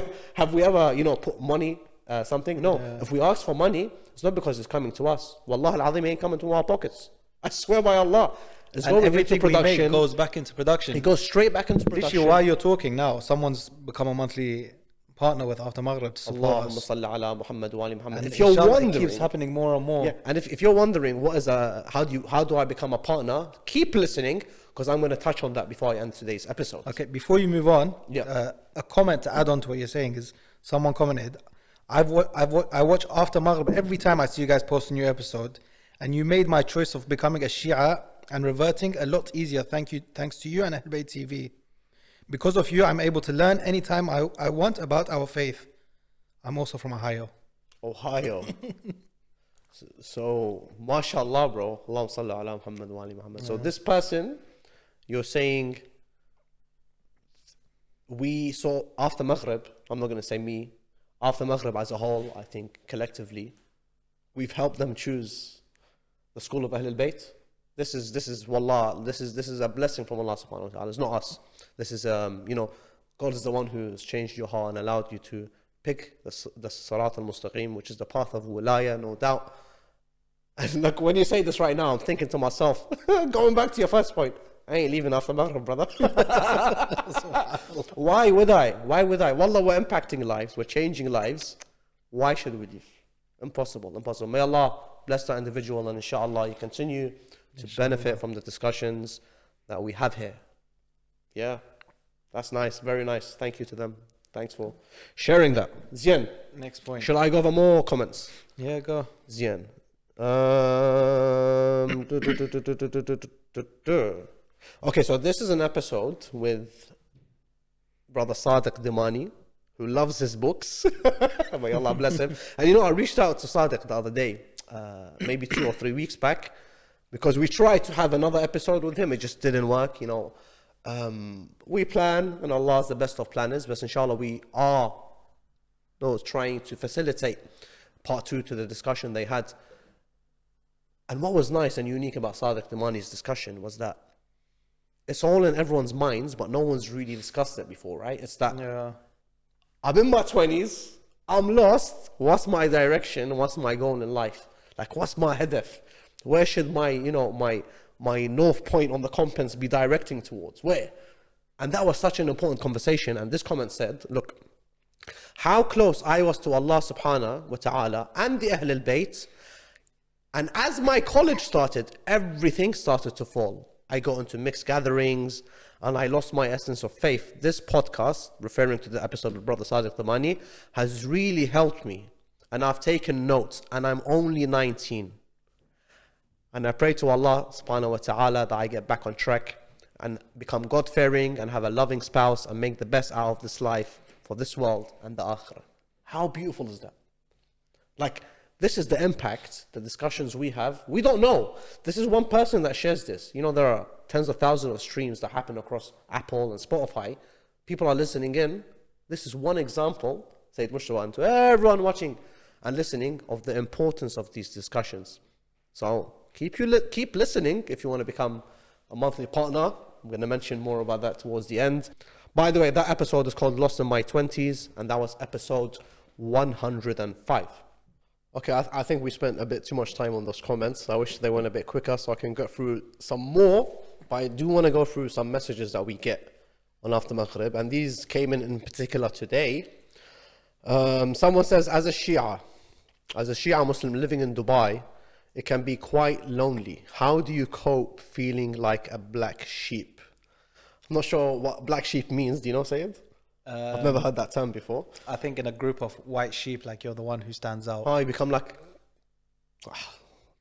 B: ever, you know, put money something? No. Yeah. If we ask for money, it's not because it's coming to us. Wallah al-azim, ain't coming to our pockets. I swear by Allah. It's
C: and
B: going
C: everything
B: into production.
C: We make goes back into production.
B: It goes straight back into production.
C: Literally, while you're talking now, someone's become a monthly partner with After Maghrib to support us.
B: Allahumma salli ala Muhammad wa ali Muhammad.
C: And
B: if you're wondering,
C: it keeps happening more and more.
B: Yeah, and if you're wondering what is how do I become a partner, keep listening, because I'm going to touch on that before I end today's episode.
C: Okay, before you move on,
B: yeah.
C: A comment to add on to what you're saying is, someone commented, I watch After Maghrib every time I see you guys post a new episode, and you made my choice of becoming a Shia and reverting a lot easier. Thanks to you and Ahl Bayt TV. Because of you, I'm able to learn anytime I want about our faith. I'm also from Ohio. So, mashallah, bro. Allahumma salli ala Muhammad wa ali Muhammad. So this person, you're saying, we saw After Maghrib, I'm not going to say me, After Maghrib as a whole, I think collectively, we've helped them choose the school of Ahl Bayt. This is wallah, this is a blessing from Allah subhanahu wa ta'ala. It's not us. This is you know, God is the one who has changed your heart and allowed you to pick the Sirat al-Mustaqim, which is the path of wilaya, no doubt. And look, when you say this right now, I'm thinking to myself, going back to your first point, I ain't leaving After Maghrib, brother. Why would I? Wallah, we're impacting lives, we're changing lives. Why should we leave? Impossible. May Allah bless that individual, and inshallah you continue to benefit from the discussions that we have here. Yeah, that's nice, very nice. Thank you to them. Thanks for sharing that. Zien. Next point.
B: Shall I go over more comments?
C: Yeah, go.
B: Zien. Okay, so this is an episode with Brother Sadiq Dimani, who loves his books. May Allah bless him. And you know, I reached out to Sadiq the other day, maybe 2 or 3 weeks back, because we tried to have another episode with him. It just didn't work, you know. We plan, and Allah is the best of planners, but inshallah we are trying to facilitate part 2 to the discussion they had. And what was nice and unique about Sadiq Dimani's discussion was that it's all in everyone's minds, but no one's really discussed it before, right? It's that,
C: yeah,
B: I'm in my 20s, I'm lost, what's my direction, what's my goal in life? Like, what's my hadaf? Where should my, you know, my north point on the compass be directing towards? Where? And that was such an important conversation. And this comment said, look, how close I was to Allah subhanahu wa ta'ala and the Ahl al-Bayt. And as my college started, everything started to fall. I got into mixed gatherings and I lost my essence of faith. This podcast, referring to the episode with Brother Sadiq Damani, has really helped me and I've taken notes, and I'm only 19. And I pray to Allah subhanahu wa ta'ala that I get back on track and become God-fearing and have a loving spouse and make the best out of this life for this world and the akhirah. How beautiful is that? Like, this is the impact, the discussions we have. We don't know. This is one person that shares this. You know, there are tens of thousands of streams that happen across Apple and Spotify. People are listening in. This is one example, Sayyid Mustafa, and to everyone watching and listening, of the importance of these discussions. So keep listening if you want to become a monthly partner. I'm going to mention more about that towards the end. By the way, that episode is called Lost in My 20s, and that was episode 105. Okay, I think we spent a bit too much time on those comments. I wish they went a bit quicker so I can get through some more. But I do want to go through some messages that we get on After Maghrib, and these came in particular today. Someone says, as a Shia Muslim living in Dubai, it can be quite lonely. How do you cope feeling like a black sheep? I'm not sure what black sheep means. Do you know, Sayyid? I've never heard that term before.
C: I think in a group of white sheep, like you're the one who stands out.
B: Oh, you become like,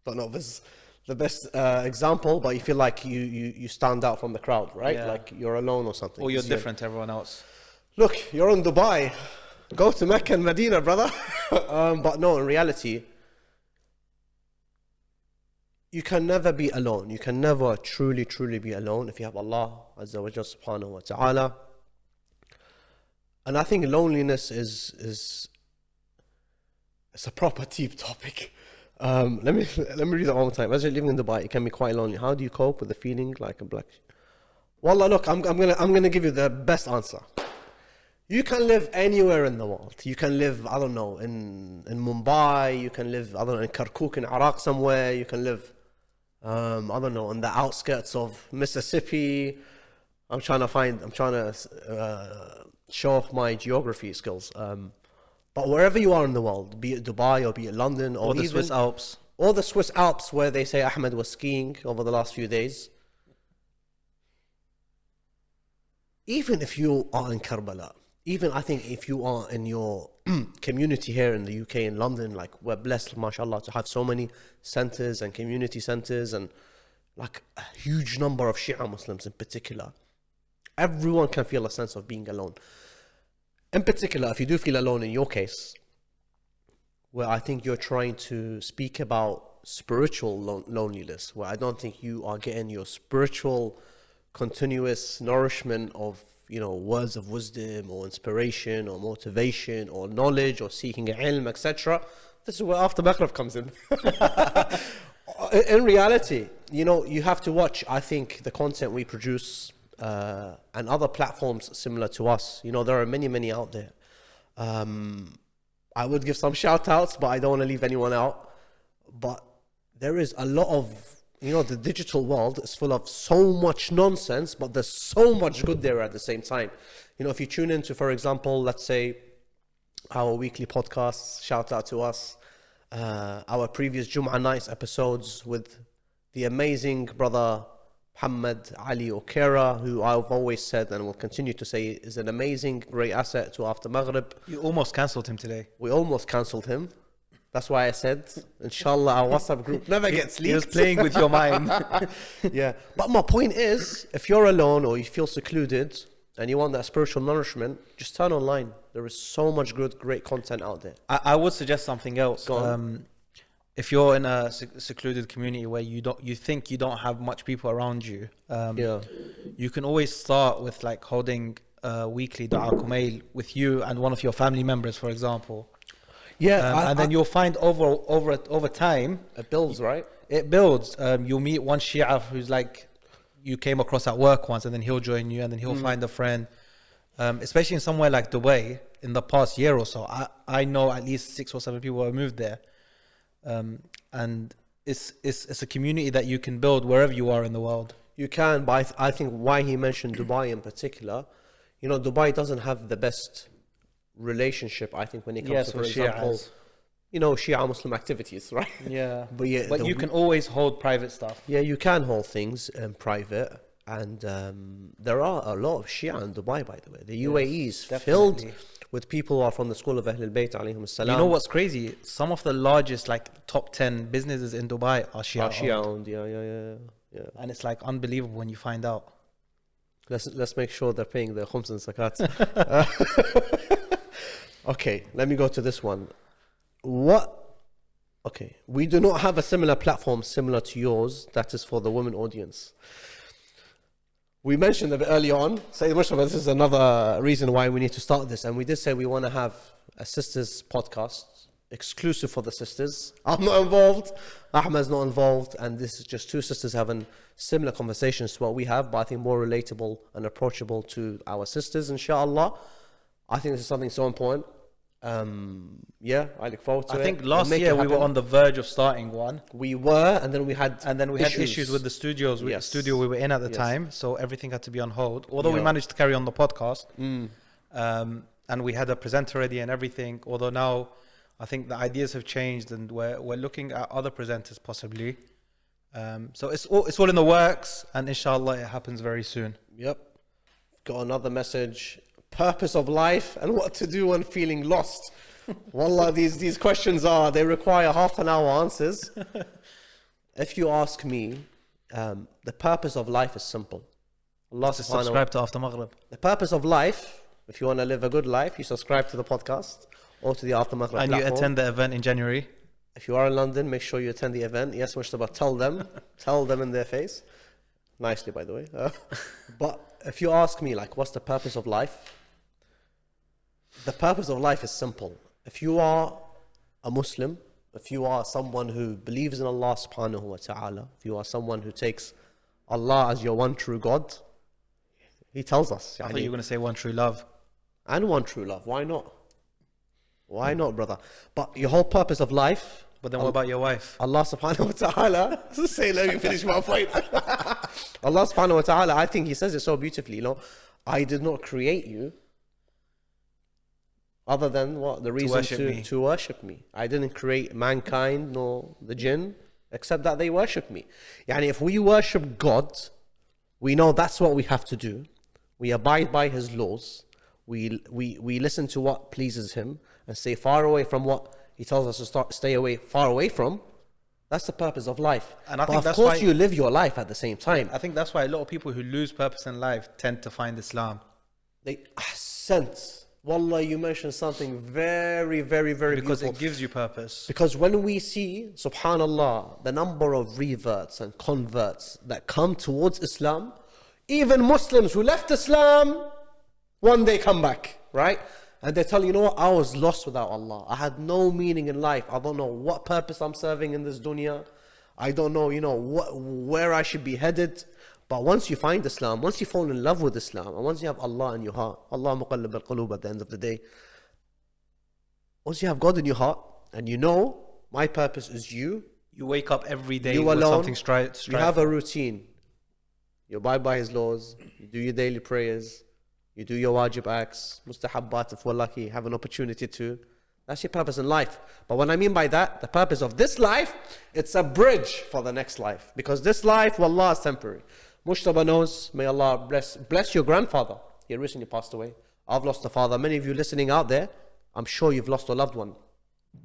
B: don't know if this is the best example, but you feel like you stand out from the crowd, right?
C: Yeah.
B: Like you're alone or something.
C: Or you're different to everyone else.
B: Look, you're in Dubai. Go to Mecca and Medina, brother. But no, in reality, you can never be alone. You can never truly be alone if you have Allah Azza wa Jalla subhanahu wa ta'ala. And I think loneliness is a proper deep topic. Let me read that one more time. As you're living in Dubai, it can be quite lonely. How do you cope with the feeling like a black sheep? Wallah, look, I'm gonna give you the best answer. You can live anywhere in the world. You can live, I don't know, in Mumbai. You can live, I don't know, in Kirkuk in Iraq somewhere. You can live, I don't know, on the outskirts of Mississippi. I'm trying to show off my geography skills. But wherever you are in the world, be it Dubai or be it London or
C: the
B: even
C: Swiss Alps.
B: Or the Swiss Alps where they say Ahmed was skiing over the last few days. Even if you are in Karbala, even I think if you are in your community here in the UK, in London, like we're blessed, mashallah, to have so many centers and community centers and like a huge number of Shia Muslims in particular. Everyone can feel a sense of being alone. In particular, if you do feel alone in your case, where I think you're trying to speak about spiritual loneliness, where I don't think you are getting your spiritual continuous nourishment of, you know, words of wisdom or inspiration or motivation or knowledge or seeking ilm, etc. This is where After Maghrib comes in. In reality, you know, you have to watch, I think, the content we produce and other platforms similar to us. You know, there are many out there. I would give some shout outs, but I don't want to leave anyone out. But there is a lot of, you know, the digital world is full of so much nonsense, but there's so much good there at the same time. You know, if you tune into, for example, let's say our weekly podcasts, shout out to us, our previous Jum'ah nights episodes with the amazing brother Muhammad Ali Okera, who I've always said and will continue to say is an amazing, great asset to After Maghrib.
C: You almost cancelled him today.
B: We almost cancelled him. That's why I said, inshallah, our WhatsApp group never gets leaked.
C: He was playing with your mind.
B: Yeah. But my point is, if you're alone or you feel secluded and you want that spiritual nourishment, just turn online. There is so much good, great content out there.
C: I would suggest something else. If you're in a secluded community where you think you don't have much people around you, you can always start with like holding weekly Dua Kumail with you and one of your family members, for example. Yeah, and then you'll find over time
B: it builds, right?
C: It builds. You'll meet one Shia who's like you came across at work once, and then he'll join you, and then he'll find a friend. Especially in somewhere like Dubai, in the past year or so, I know at least 6 or 7 people who have moved there. And it's a community that you can build wherever you are in the world.
B: You can, but I think why he mentioned Dubai in particular, you know, Dubai doesn't have the best relationship, I think, when it comes to, for example, you know, Shia Muslim activities, right?
C: Yeah. But you can always hold private stuff.
B: Yeah, you can hold things in private. And there are a lot of Shia in Dubai, by the way. The UAE is filled with people who are from the school of Ahlul Bayt alayhim as-salam.
C: You know what's crazy? Some of the largest, like top 10 businesses in Dubai are Shia
B: owned. Yeah.
C: And it's like unbelievable when you find out.
B: Let's make sure they're paying their khums and zakat. Okay, let me go to this one. Okay, we do not have a similar platform similar to yours that is for the women audience. We mentioned a bit early on, Sayyid Mustafa, this is another reason why we need to start this, and we did say we want to have a sisters podcast exclusive for the sisters. I'm not involved, Ahmed's not involved, and this is just two sisters having similar conversations to what we have, but I think more relatable and approachable to our sisters, inshallah. I think this is something so important. Yeah, I look forward to it.
C: I think last year we were on the verge of starting one.
B: We were, and then we had
C: issues with the studios, with the studio we were in at the time, so everything had to be on hold. Although we managed to carry on the podcast, and we had a presenter ready and everything. Although now, I think the ideas have changed, and we're looking at other presenters possibly. So it's all in the works, and inshallah it happens very soon.
B: Yep. Got another message. Purpose of life and what to do when feeling lost. Wallah, these questions they require half an hour answers. If you ask me, the purpose of life is simple. Allah
C: subscribe to After Maghrib.
B: The purpose of life, if you want to live a good life, you subscribe to the podcast or to the After Maghrib
C: and
B: platform.
C: You attend the event in January.
B: If you are in London, make sure you attend the event. Yes, Mustafa, tell them in their face. Nicely, by the way. But if you ask me, like, what's the purpose of life? The purpose of life is simple. If you are a Muslim, if you are someone who believes in Allah subhanahu wa ta'ala, if you are someone who takes Allah as your one true God, He tells us.
C: I thought you were going to say one true love.
B: And one true love. Why not? Why not, brother? But your whole purpose of life.
C: But then what about your wife?
B: Allah subhanahu wa ta'ala. Say, let me finish my point. Allah subhanahu wa ta'ala, I think He says it so beautifully. You know, I did not create you other than what? The reason to worship me. I didn't create mankind nor the jinn except that they worship me. Yani if we worship God, we know that's what we have to do. We abide by His laws. We listen to what pleases Him and stay far away from what He tells us to stay far away from. That's the purpose of life. And I think of course you live your life at the same time.
C: I think that's why a lot of people who lose purpose in life tend to find Islam.
B: They sense. Wallah, you mentioned something very, very, very
C: because
B: beautiful.
C: It gives you purpose.
B: Because when we see, subhanallah, the number of reverts and converts that come towards Islam, even Muslims who left Islam, one day come back, right? And they tell you know what, I was lost without Allah. I had no meaning in life. I don't know what purpose I'm serving in this dunya. I don't know, where I should be headed. But once you find Islam, once you fall in love with Islam, and once you have Allah in your heart, Allah muqallib al-qulub at the end of the day, once you have God in your heart, and you know, my purpose is you.
C: You wake up every day
B: you
C: with
B: alone,
C: something straight.
B: You have a routine. You abide by His laws. You do your daily prayers. You do your wajib acts. Mustahabbat, if we're lucky, have an opportunity to. That's your purpose in life. But what I mean by that, the purpose of this life, it's a bridge for the next life. Because this life, wallah, is temporary. Mushtaba knows, may Allah bless your grandfather. He recently passed away. I've lost a father. Many of you listening out there, I'm sure you've lost a loved one.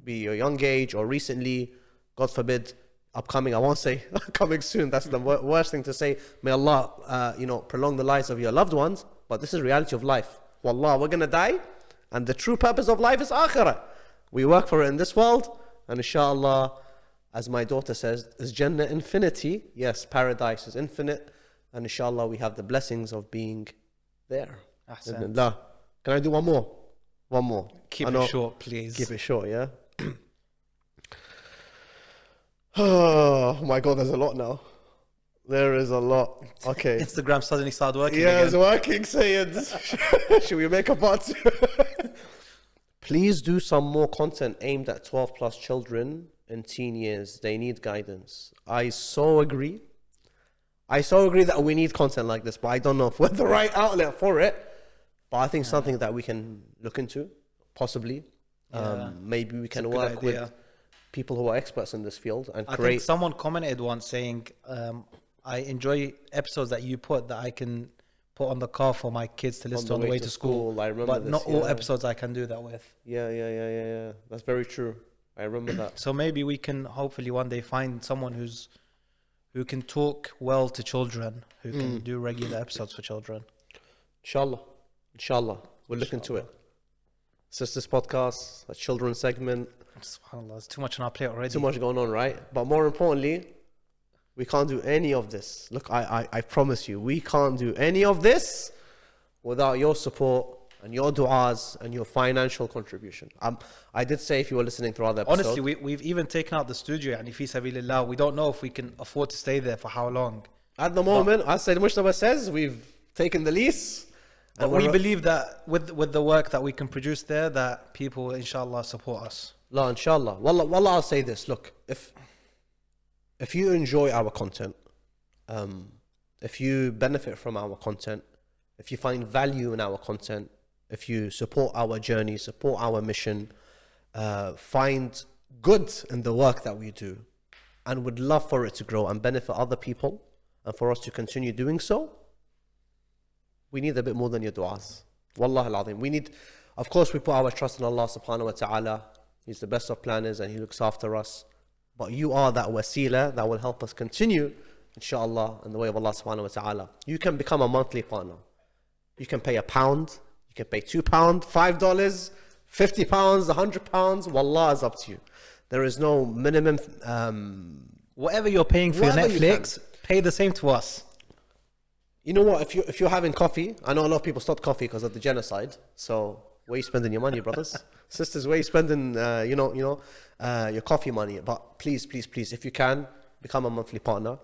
B: Be a young age or recently, God forbid, upcoming, I won't say coming soon. That's the worst thing to say. May Allah, prolong the lives of your loved ones. But this is reality of life. Wallah, we're going to die. And the true purpose of life is akhirah. We work for it in this world. And inshallah, as my daughter says, is Jannah infinity? Yes, paradise is infinite. And inshallah, we have the blessings of being there. Can I do one more? One more.
C: Keep it short, please.
B: Keep it short, yeah? Oh my God, there's a lot now. There is a lot. Okay.
C: Instagram suddenly started working
B: again.
C: Yeah,
B: it's working, Sayyid. Should we make a part 2? Please do some more content aimed at 12 plus children in teen years. They need guidance. I so agree that we need content like this, but I don't know if we're the right outlet for it. But I think something that we can look into, possibly. Maybe we can work with people who are experts in this field and create.
C: I think someone commented once saying, I enjoy episodes that you put that I can put on the car for my kids to listen on the way to school.
B: I remember
C: but
B: this,
C: not all episodes I can do that with.
B: Yeah. That's very true. I remember that.
C: So maybe we can hopefully one day find someone who can talk well to children, who can do regular episodes for children.
B: Inshallah. We'll look into it. Sisters podcast, a children's segment.
C: SubhanAllah, there's too much on our plate already.
B: Too much going on, right? But more importantly, we can't do any of this. Look, I promise you, we can't do any of this without your support and your du'as and your financial contribution. I did say if you were listening to other episodes.
C: Honestly, we've even taken out the studio, and fi sabilillah, we don't know if we can afford to stay there for how long.
B: At the moment, as Sayyid Mujtaba says, we've taken the lease.
C: But we believe that with the work that we can produce there, that people will inshallah support us.
B: La, inshallah. Wallah, I'll say this. Look, if you enjoy our content, if you benefit from our content, if you find value in our content, if you support our journey, support our mission, find good in the work that we do, and would love for it to grow and benefit other people, and for us to continue doing so, we need a bit more than your du'as. Wallah al-azim. We need, of course, we put our trust in Allah subhanahu wa ta'ala. He's the best of planners and He looks after us. But you are that wasila that will help us continue, inshallah, in the way of Allah subhanahu wa ta'ala. You can become a monthly partner. You can pay £1, you can pay £2, $5, £50, £100. Wallah is up to you. There is no minimum.
C: Whatever you're paying for your Netflix, pay the same to us.
B: You know what? If you're having coffee, I know a lot of people stopped coffee because of the genocide. So where you spending your money, brothers, sisters? Where you spending, your coffee money? But please, if you can, become a monthly partner.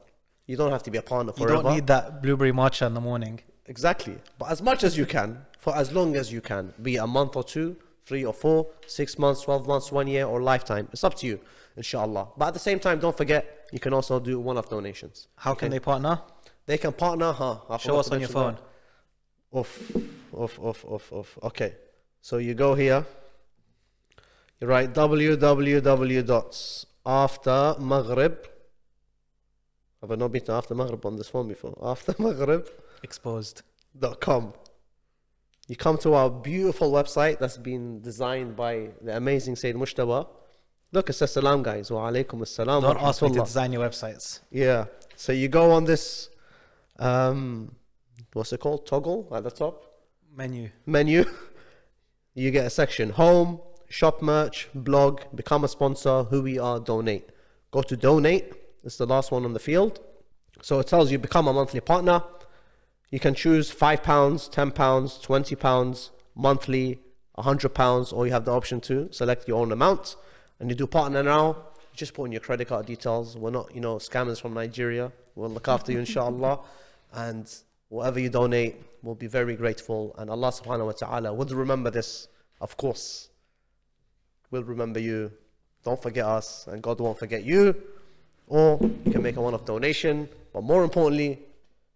B: You don't have to be a partner forever.
C: You don't need that blueberry matcha in the morning.
B: Exactly. But as much as you can, for as long as you can, be a month or two, 3 or 4, 6 months, 12 months, 1 year, or lifetime. It's up to you, inshallah. But at the same time, don't forget, you can also do one-off donations.
C: How can they partner?
B: They can partner,
C: Show us on your phone.
B: Off. Okay. So you go here. You write www.aftermaghrib. Have I not been to After Maghrib on this phone before? Aftermaghrib.
C: Exposed.com.
B: You come to our beautiful website that's been designed by the amazing Sayyid Mujtaba. Look, it says salam, guys. Wa alaikum assalam.
C: Don't ask me to design your websites.
B: Yeah. So you go on this, what's it called? Toggle at the top.
C: Menu.
B: You get a section: home, shop merch, blog, become a sponsor, who we are, donate. Go to donate. It's the last one on the field. So it tells you become a monthly partner. You can choose £5, £10, £20, monthly, £100, or you have the option to select your own amount. And you do partner now. You just put in your credit card details. We're not, scammers from Nigeria. We'll look after you, inshallah. And whatever you donate, we'll be very grateful. And Allah subhanahu wa ta'ala will remember this, of course. We'll remember you. Don't forget us, and God won't forget you. Or you can make a one-off donation. But more importantly,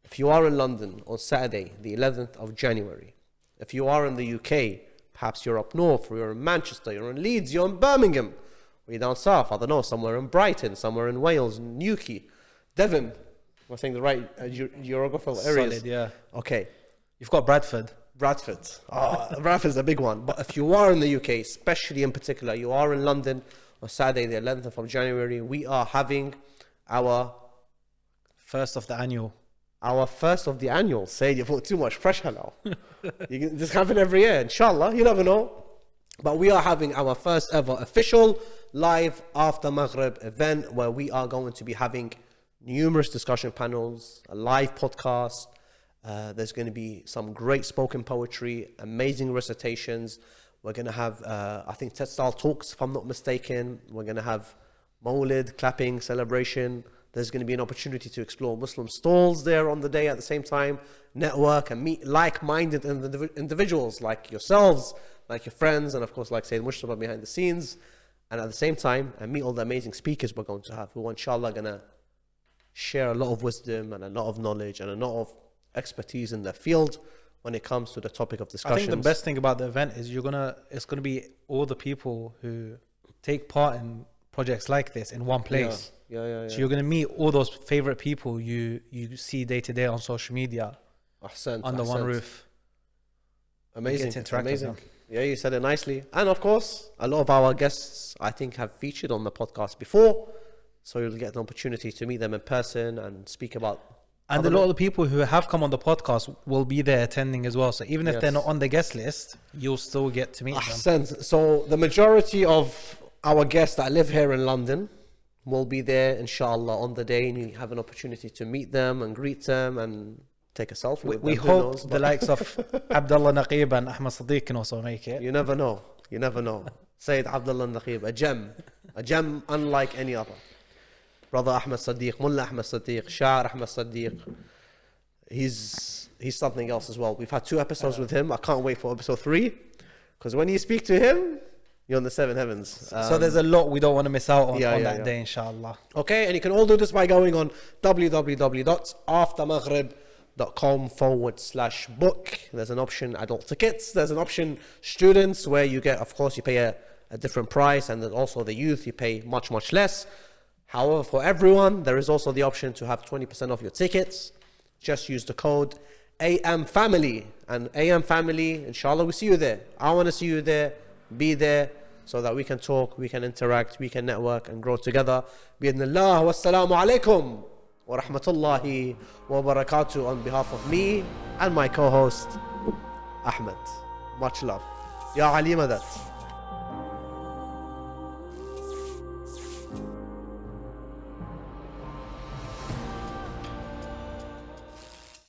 B: if you are in London on Saturday, the 11th of January, if you are in the UK, perhaps you're up north, or you're in Manchester, you're in Leeds, you're in Birmingham, or you're down south, I don't know, somewhere in Brighton, somewhere in Wales, Newquay, Devon. I'm saying the right geographical areas.
C: Solid, yeah.
B: Okay.
C: You've got Bradford.
B: Bradford's a big one. But if you are in the UK, especially in particular, you are in London on Saturday, the 11th of January, we are having our
C: first of the annual.
B: Say you put too much pressure now. This happens every year, inshallah. You never know. But we are having our first ever official live After Maghrib event, where we are going to be having numerous discussion panels, a live podcast. There's going to be some great spoken poetry, amazing recitations. We're going to have, I think, textile talks, if I'm not mistaken. We're going to have Mawlid, clapping, celebration. There's going to be an opportunity to explore Muslim stalls there on the day at the same time, network and meet like-minded individuals like yourselves, like your friends, and of course like Sayyid Mujtaba behind the scenes. And at the same time, and meet all the amazing speakers we're going to have, who inshallah are going to share a lot of wisdom and a lot of knowledge and a lot of expertise in their field when it comes to the topic of discussions.
C: I think the best thing about the event is it's gonna be all the people who take part in projects like this in one place. So you're going to meet all those favorite people you see day to day on social media under one roof.
B: Amazing.
C: Amazing.
B: Yeah, you said it nicely. And of course, a lot of our guests, I think, have featured on the podcast before. So you'll get an opportunity to meet them in person and speak about.
C: And a lot of the people who have come on the podcast will be there attending as well. So even if they're not on the guest list, you'll still get to meet them.
B: So the majority of our guests that live here in London will be there, inshallah, on the day. And you have an opportunity to meet them and greet them and take a selfie with them.
C: We hope the likes of Abdullah Naqib and Ahmed Siddiq can also make it.
B: You never know. Sayyid Abdullah Naqib, a gem unlike any other. Brother Ahmed Siddiq, Mullah Ahmed Siddiq, Shah Ahmed Siddiq. He's something else as well. We've had 2 episodes with him. I can't wait for episode 3, because when you speak to him, you're on the 7 heavens.
C: So there's a lot we don't want to miss out on that day, inshallah.
B: Okay, and you can all do this by going on www.aftermaghrib.com/book. There's an option adult tickets. There's an option students, where you get, of course, you pay a different price, and then also the youth, you pay much, much less. However, for everyone, there is also the option to have 20% off your tickets. Just use the code AMFamily. And AMFamily, inshallah, we see you there. I want to see you there. Be there, so that we can talk, we can interact, we can network and grow together. Bi-idhnillah, wassalamu alaikum wa rahmatullahi wa barakatuh, on behalf of me and my co-host, Ahmed. Much love. Ya Ali Madad.